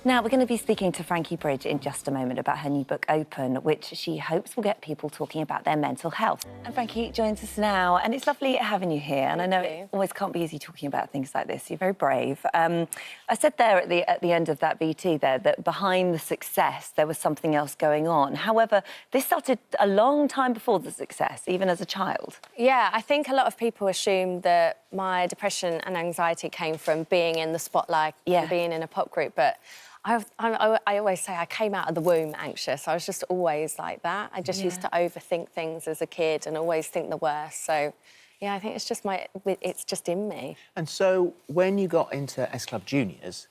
Now, we're going to be speaking to Frankie Bridge in just a moment about her new book, Open, which she hopes will get people talking about their mental health. And Frankie joins us now, and it's lovely having you here. And I know it always can't be easy talking about things like this. You're very brave. I said there at the end of that VT there that behind the success, there was something else going on. However, this started a long time before the success, even as a child. Yeah, I think a lot of people assume that my depression and anxiety came from being in the spotlight and being in a pop group, but I always say I came out of the womb anxious. I was just always like that. I just used to overthink things as a kid and always think the worst. So, yeah, I think it's just in me. And so when you got into S Club Juniors,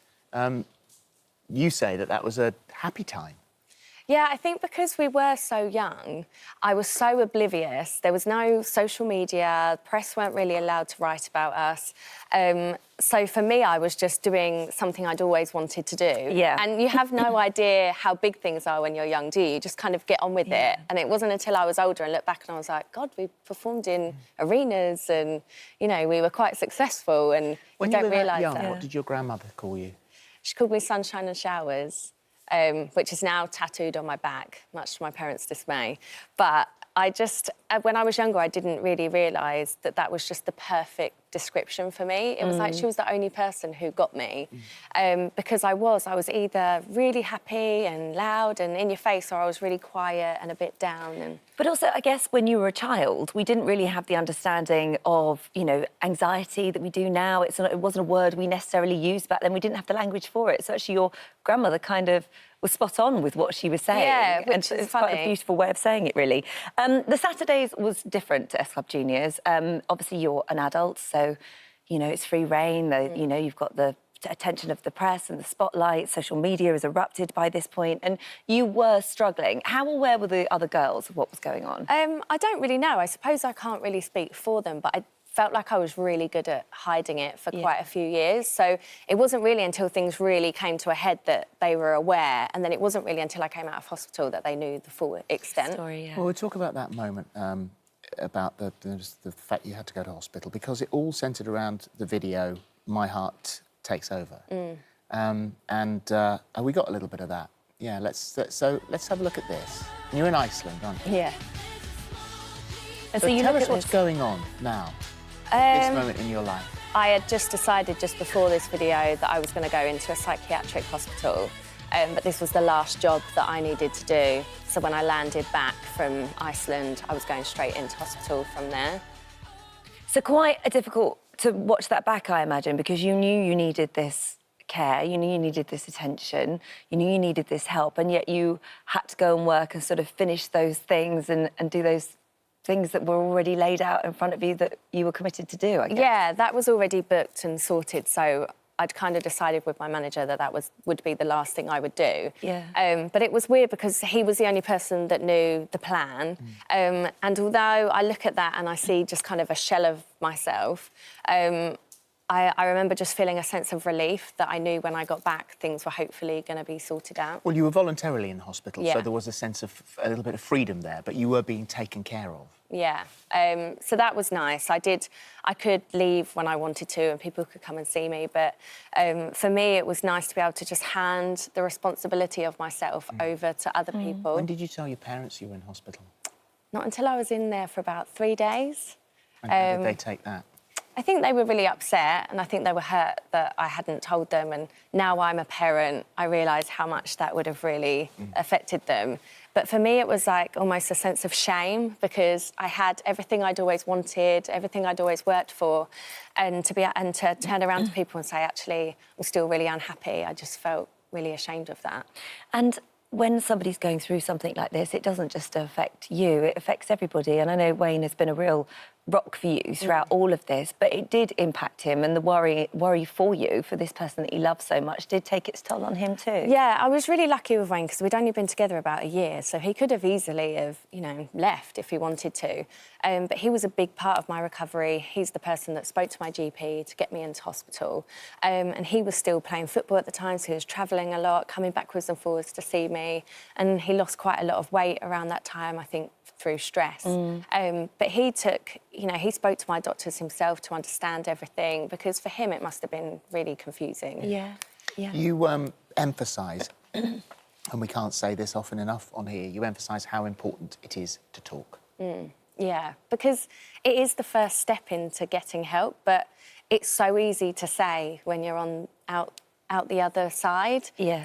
you say that was a happy time. Yeah, I think because we were so young, I was so oblivious. There was no social media, press weren't really allowed to write about us. So for me, I was just doing something I'd always wanted to do. Yeah. And you have no idea how big things are when you're young, do you? You just kind of get on with it. And it wasn't until I was older and looked back and I was like, God, we performed in arenas and, you know, we were quite successful and when you you don't were realise young, that. what did your grandmother call you? She called me Sunshine and Showers. Which is now tattooed on my back, much to my parents' dismay. But when I was younger, I didn't really realise that was just the perfect description for me. It was like she was the only person who got me. Because I was either really happy and loud and in your face, or I was really quiet and a bit down. But also, I guess, when you were a child, we didn't really have the understanding of, you know, anxiety that we do now. It wasn't a word we necessarily used back then. We didn't have the language for it. So actually, your grandmother kind of was spot on with what she was saying. Yeah, which and is it's funny. quite a beautiful way of saying it, really. The Saturdays was different to S Club Juniors. Obviously, you're an adult, so, you know, it's free reign. You know, you've got the attention of the press and the spotlight. Social media has erupted by this point, and you were struggling. How aware were the other girls of what was going on? I don't really know. I suppose I can't really speak for them, but I felt like I was really good at hiding it for quite a few years. So it wasn't really until things really came to a head that they were aware, and then it wasn't really until I came out of hospital that they knew the full extent. Sorry, Well, we'll talk about that moment, about the fact you had to go to hospital, because it all centred around the video, My Heart Takes Over. We got a little bit of that. Yeah, let's have a look at this. And you're in Iceland, aren't you? Yeah. And So you tell look us at what's this. going on now, at this moment in your life. I had just decided just before this video that I was going to go into a psychiatric hospital, but this was the last job that I needed to do. So when I landed back from Iceland, I was going straight into hospital from there. So quite difficult to watch that back, I imagine, because you knew you needed this care, you knew you needed this attention, you knew you needed this help, and yet you had to go and work and sort of finish those things and do those things that were already laid out in front of you that you were committed to do, I guess. Yeah, that was already booked and sorted, so I'd kind of decided with my manager that would be the last thing I would do. Yeah. But it was weird because he was the only person that knew the plan. And although I look at that and I see just kind of a shell of myself, I remember just feeling a sense of relief that I knew when I got back things were hopefully going to be sorted out. Well, you were voluntarily in hospital, Yeah. so there was a sense of a little bit of freedom there, but you were being taken care of. Yeah, so that was nice. I could leave when I wanted to and people could come and see me, but for me it was nice to be able to just hand the responsibility of myself over to other people. When did you tell your parents you were in hospital? Not until I was in there for about 3 days. And how did they take that? I think they were really upset and I think they were hurt that I hadn't told them, and now I'm a parent, I realise how much that would have really affected them. But for me, it was like almost a sense of shame because I had everything I'd always wanted, everything I'd always worked for, and to turn around to people and say, actually, I'm still really unhappy, I just felt really ashamed of that. And when somebody's going through something like this, it doesn't just affect you, it affects everybody. And I know Wayne has been a real rock for you throughout all of this, but it did impact him, and the worry for you, for this person that you love so much, did take its toll on him too. Yeah, I was really lucky with Wayne because we'd only been together about a year, so he could have easily have, you know, left if he wanted to. But he was a big part of my recovery. He's the person that spoke to my GP to get me into hospital. And he was still playing football at the time, so he was travelling a lot, coming backwards and forwards to see me. And he lost quite a lot of weight around that time, I think, through stress. But he spoke to my doctors himself to understand everything, because for him it must have been really confusing. Yeah. Yeah. You emphasise, and we can't say this often enough on here, you emphasise how important it is to talk. Yeah, because it is the first step into getting help, but it's so easy to say when you're out the other side. Yeah.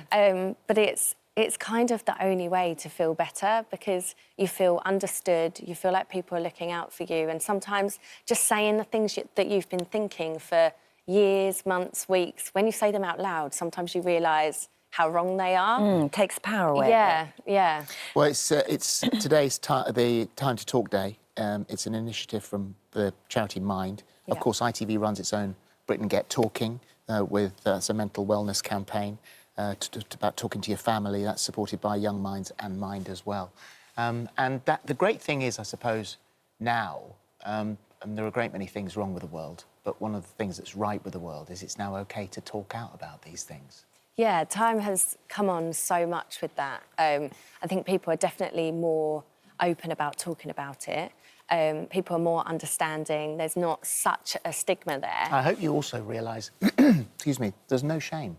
But it's kind of the only way to feel better, because you feel understood, you feel like people are looking out for you, and sometimes just saying the things that you've been thinking for years, months, weeks, when you say them out loud, sometimes you realise how wrong they are. Takes power away. Yeah, yeah. Well, it's today's the Time to Talk Day. It's an initiative from the charity Mind. Of Yeah. course, ITV runs its own Britain Get Talking with it's a mental wellness campaign about talking to your family. That's supported by Young Minds and Mind as well. And the great thing is, I suppose, now, and there are a great many things wrong with the world, but one of the things that's right with the world is it's now OK to talk out about these things. Yeah, time has come on so much with that. I think people are definitely more open about talking about it. People are more understanding. There's not such a stigma there. I hope you also realise, excuse me, there's no shame.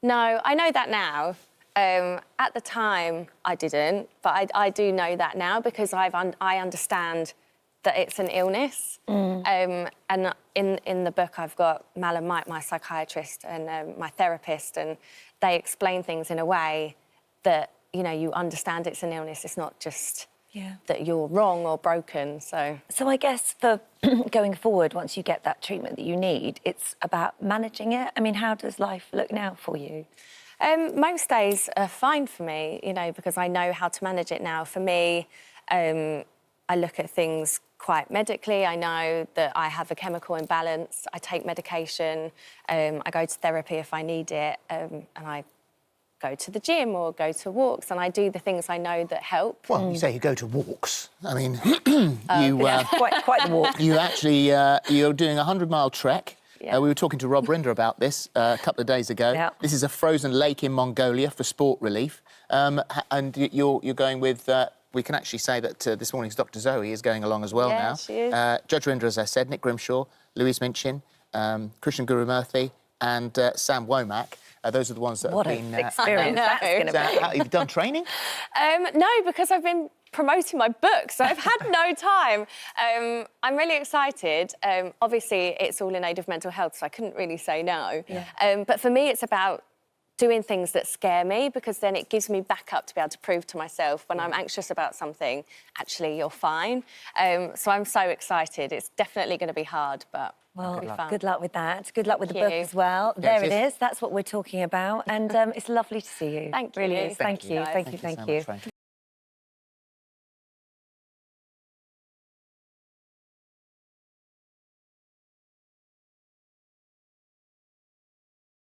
No, I know that now. At the time, I didn't, but I do know that now, because I understand that it's an illness. And in the book, I've got Mal and Mike, my psychiatrist, and my therapist, and they explain things in a way that, you know, you understand it's an illness. It's not just that you're wrong or broken, so... So I guess for going forward, once you get that treatment that you need, it's about managing it. I mean, how does life look now for you? Most days are fine for me, you know, because I know how to manage it now. For me, I look at things quite medically. I know that I have a chemical imbalance. I take medication. I go to therapy if I need it, and I go to the gym or go to walks, and I do the things I know that help. Well, you say you go to walks. I mean, Quite the walk. you actually, you're doing a 100-mile trek. Yeah. We were talking to Rob Rinder about this a couple of days ago. Yeah. This is a frozen lake in Mongolia for sport relief. And you're going with... we can actually say that this morning's Dr Zoe is going along as well Yeah, now. she is. Judge Rinder, as I said, Nick Grimshaw, Louise Minchin, Christian Gurumurthy and Sam Womack. Those are the ones that What have an been... experience that's going to be. Have you done training? No, because I've been promoting my book, so I've had no time. I'm really excited. Obviously, it's all in aid of mental health, so I couldn't really say no. Yeah. But for me, it's about doing things that scare me, because then it gives me backup to be able to prove to myself when I'm anxious about something, actually, you're fine. So I'm so excited. It's definitely going to be hard, but Well, it'll be fun. good luck with that. Good luck with the Thank book you. as well. Yes, There it yes. is. That's what we're talking about. And it's lovely to see you. Thank Really you. is. Thank you. guys. Thank you. so Thank much, you. Frankie.